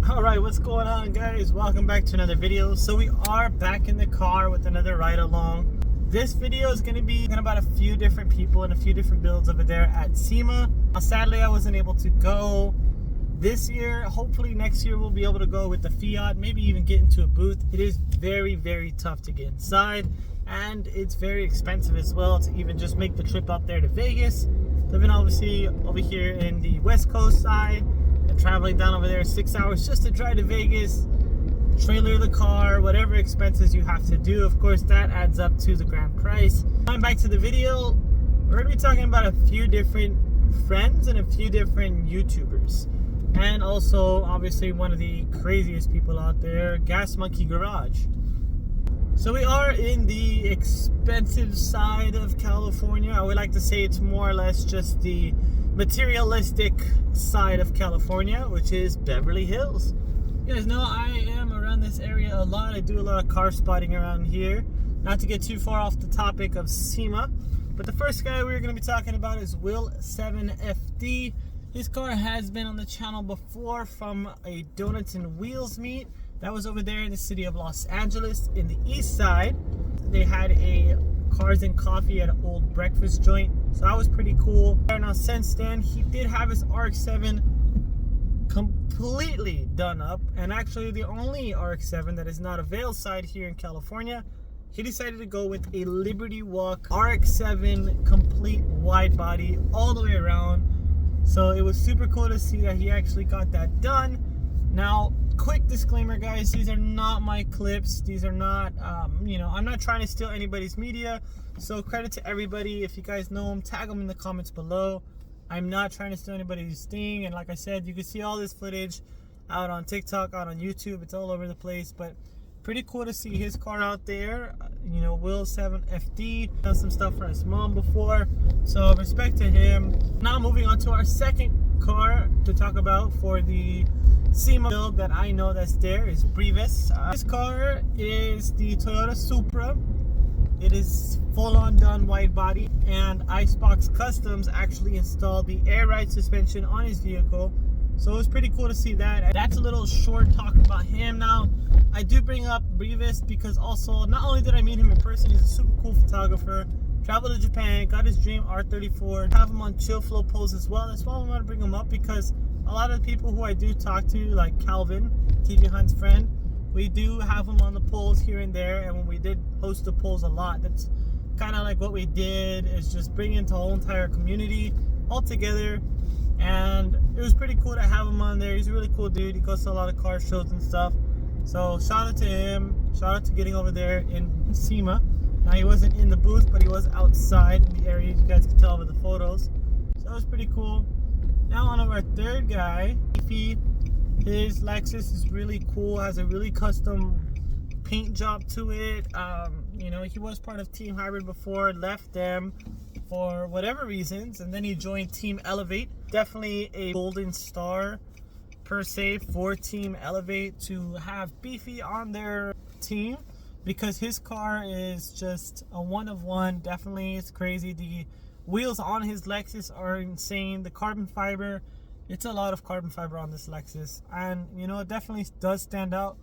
Alright, what's going on, guys? Welcome back to another video. So we are back in the car with another ride along. This video is going to be about a few different people and a few different builds over there at Sema. Sadly, I wasn't able to go this year. Hopefully next year we'll be able to go with the Fiat, maybe even get into a booth. It is very tough to get inside, and it's very expensive as well to even just make the trip out there to Vegas. Living obviously over here in the West Coast side, and traveling down over there 6 hours just to drive to Vegas, trailer the car, whatever expenses you have to do, of course that adds up to the grand price. Going back to the video, we're going to be talking about a few different friends and a few different YouTubers, and also obviously one of the craziest people out there, Gas Monkey Garage. So we are in the expensive side of California. I would like to say it's more or less just the materialistic side of California, which is Beverly Hills. You guys know I am around this area a lot. I do a lot of car spotting around here. Not to get too far off the topic of Sema, but the first guy we're going to be talking about is Will 7FD. His car has been on the channel before from a Donuts and Wheels meet. That was over there in the city of Los Angeles in the east side. They had a Cars and Coffee at an old breakfast joint, so that was pretty cool. Now since then, he did have his RX-7 completely done up, and actually the only RX-7 that is not a Vail side here in California. He decided to go with a Liberty Walk RX-7 complete wide body all the way around. So it was super cool to see that he actually got that done. Now, quick disclaimer, guys, these are not my clips. These are not, I'm not trying to steal anybody's media. So credit to everybody. If you guys know them, tag them in the comments below. I'm not trying to steal anybody's thing. And like I said, you can see all this footage out on TikTok, out on YouTube. It's all over the place. But pretty cool to see his car out there. Will 7FD done some stuff for his mom before. So respect to him. Now moving on to our second car to talk about for the Sema build that I know that's there is Brevis. This car is the Toyota Supra. It is full-on done wide body, and Icebox Customs actually installed the air ride suspension on his vehicle. So it was pretty cool to see that. That's a little short talk about him. Now, I do bring up Brevis because also, not only did I meet him in person, he's a super cool photographer. Traveled to Japan, got his dream R34, have him on Chill Flow Pose as well. That's why I want to bring him up, because a lot of the people who I do talk to, like Calvin, TV Hunt's friend, we do have him on the polls here and there. And when we did host the polls a lot, that's kind of like what we did, is just bring into the whole entire community all together. And it was pretty cool to have him on there. He's a really cool dude. He goes to a lot of car shows and stuff. So shout out to him. Shout out to getting over there in Sema. Now, he wasn't in the booth, but he was outside in the area. You guys can tell by the photos. So that was pretty cool. Now on to our third guy, Beefy. His Lexus is really cool. Has a really custom paint job to it. He was part of Team Hybrid before, left them for whatever reasons, and then he joined Team Elevate. Definitely a golden star per se for Team Elevate to have Beefy on their team, because his car is just a one of one. Definitely, it's crazy. The wheels on his Lexus are insane. The carbon fiber, it's a lot of carbon fiber on this Lexus, and it definitely does stand out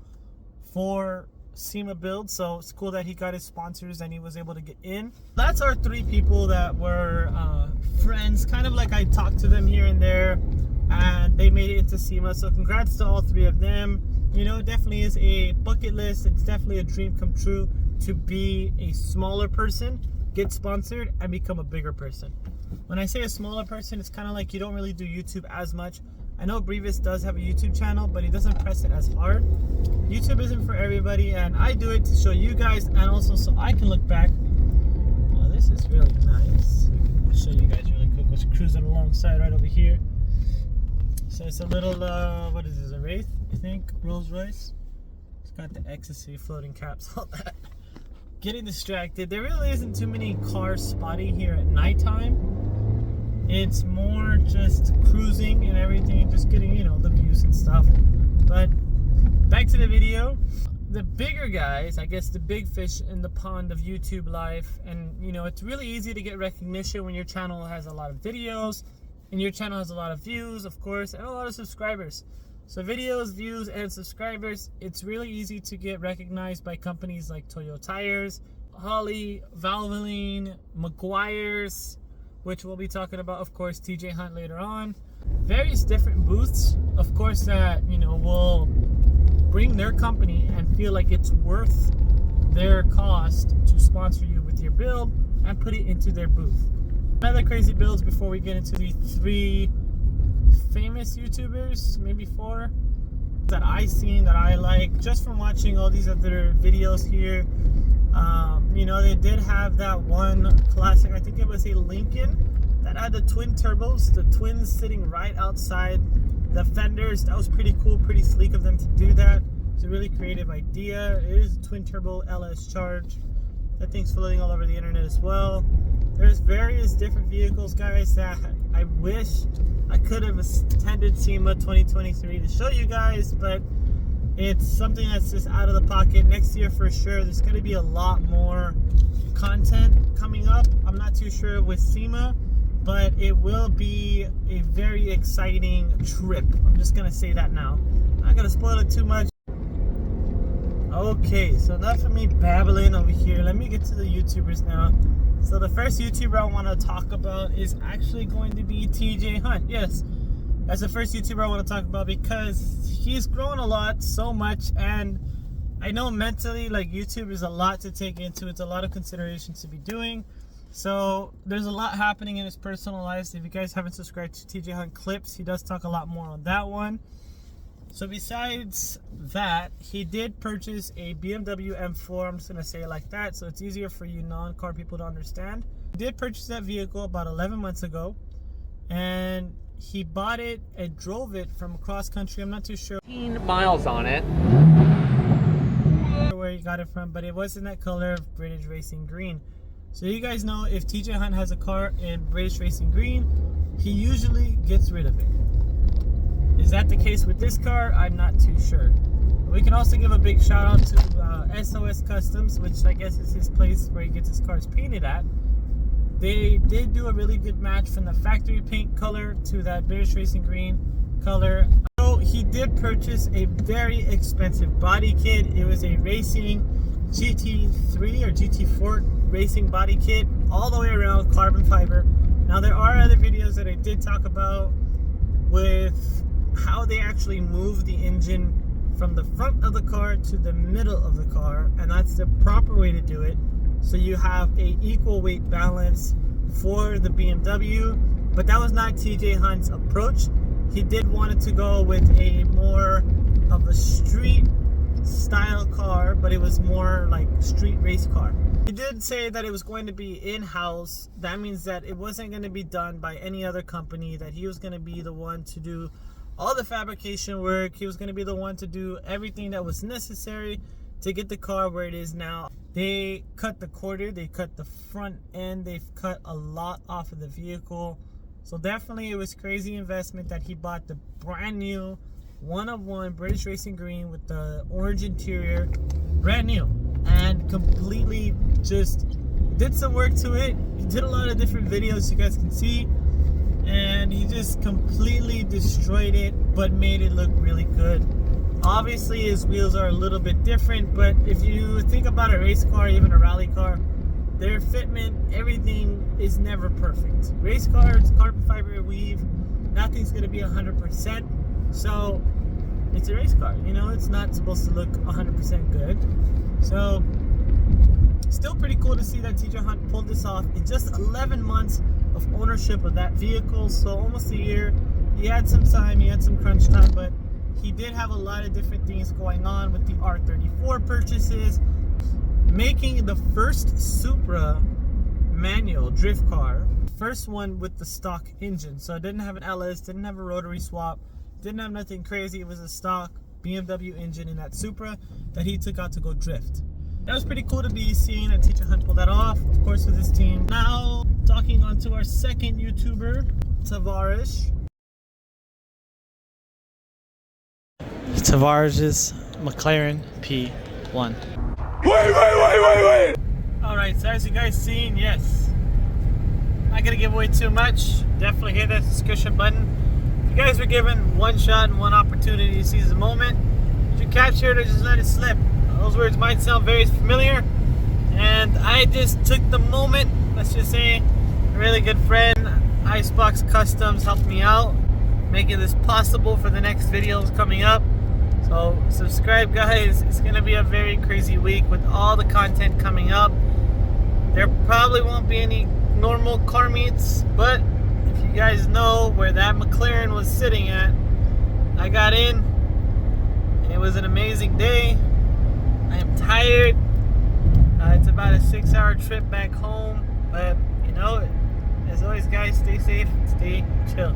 for Sema build. So it's cool that he got his sponsors and he was able to get in. That's our three people that were friends, kind of like I talked to them here and there, and they made it into Sema. So congrats to all three of them. It definitely is a bucket list. It's definitely a dream come true to be a smaller person, get sponsored, and become a bigger person. When I say a smaller person, it's kind of like you don't really do YouTube as much. I know Brevis does have a YouTube channel, but he doesn't press it as hard. YouTube isn't for everybody, and I do it to show you guys, and also so I can look back. Oh, this is really nice. I'll show you guys really quick. Let's cruise it alongside right over here. So it's a little, what is this, a Wraith, I think, Rolls Royce. It's got the ecstasy, floating caps, all that. Getting distracted. There really isn't too many cars spotting here at nighttime. It's more just cruising and everything, just getting, the views and stuff. But back to the video. The bigger guys, I guess the big fish in the pond of YouTube life, and it's really easy to get recognition when your channel has a lot of videos and your channel has a lot of views, of course, and a lot of subscribers. So videos, views, and subscribers, it's really easy to get recognized by companies like Toyo Tires, Holley, Valvoline, McGuire's, which we'll be talking about, of course, TJ Hunt later on. Various different booths, of course, that, you know, will bring their company and feel like it's worth their cost to sponsor you with your build and put it into their booth. Another crazy builds before we get into the 3 famous YouTubers, maybe 4, that I seen that I like just from watching all these other videos here. You know, they did have that one classic, I think it was a Lincoln that had the twin turbos, the twins sitting right outside the fenders. That was pretty cool, pretty sleek of them to do that. It's a really creative idea. It is a twin turbo LS Charge. That thing's floating all over the internet as well. There's various different vehicles, guys, that I wish I could have attended SEMA 2023 to show you guys, but it's something that's just out of the pocket. Next year for sure, there's going to be a lot more content coming up. I'm not too sure with SEMA, but it will be a very exciting trip. I'm just going to say that now. I'm not going to spoil it too much. Okay, so enough of me babbling over here. Let me get to the YouTubers now. So the first YouTuber I want to talk about is actually going to be TJ Hunt. Yes, that's the first YouTuber I want to talk about because he's grown a lot, so much, and I know mentally, like, YouTube is a lot to take into. It's a lot of considerations to be doing. So there's a lot happening in his personal life. If you guys haven't subscribed to TJ Hunt Clips, he does talk a lot more on that one. So besides that, he did purchase a BMW M4. I'm just going to say it like that so it's easier for you non-car people to understand. He did purchase that vehicle about 11 months ago, and he bought it and drove it from across country. I'm not too sure 15 miles on it. Where he got it from, but it was in that color of British Racing Green. So you guys know if TJ Hunt has a car in British Racing Green, he usually gets rid of it. Is that the case with this car? I'm not too sure. We can also give a big shout out to SOS Customs, which I guess is his place where he gets his cars painted at. They did do a really good match from the factory paint color to that British Racing Green color. So he did purchase a very expensive body kit. It was a racing GT3 or GT4 racing body kit, all the way around carbon fiber. Now there are other videos that I did talk about with how they actually move the engine from the front of the car to the middle of the car, and that's the proper way to do it, so you have a equal weight balance for the BMW. But that was not TJ Hunt's approach. He did want it to go with a more of a street style car, but it was more like street race car. He did say that it was going to be in-house. That means that it wasn't going to be done by any other company, that he was going to be the one to do all the fabrication work. He was going to be the one to do everything that was necessary to get the car where it is now. They cut the quarter, they cut the front end, they've cut a lot off of the vehicle. So definitely it was crazy investment that he bought the brand new one-of-one British Racing Green with the orange interior, brand new, and completely just did some work to it. He did a lot of different videos you guys can see, and he just completely destroyed it but made it look really good. Obviously his wheels are a little bit different, but if you think about a race car, even a rally car, their fitment, everything is never perfect. Race cars, carbon fiber weave, nothing's going to be 100%. So it's a race car, you know, it's not supposed to look 100% good. So still pretty cool to see that TJ Hunt pulled this off in just 11 months of ownership of that vehicle. So almost a year. He had some time, he had some crunch time, but he did have a lot of different things going on with the R34 purchases, making the first Supra manual drift car, first one with the stock engine. So it didn't have an LS, didn't have a rotary swap, didn't have nothing crazy. It was a stock BMW engine in that Supra that he took out to go drift. That was pretty cool to be seeing a TJ Hunt pull that off, of course, with his team. Now, talking on to our second YouTuber, Tavares. Tavares' McLaren P1. Wait! Alright, so as you guys seen, yes, not gonna give away too much. Definitely hit that subscription button. If You guys were given one shot and one opportunity to seize the moment. Did you capture it or just let it slip? Those words might sound very familiar, and I just took the moment. Let's just say a really good friend, Icebox Customs, helped me out, making this possible for the next videos coming up. So subscribe, guys. It's gonna be a very crazy week with all the content coming up. There probably won't be any normal car meets, but if you guys know where that McLaren was sitting at, I got in and it was an amazing day. I am tired. It's about a 6-hour trip back home, but you know, as always, guys, stay safe, stay chill.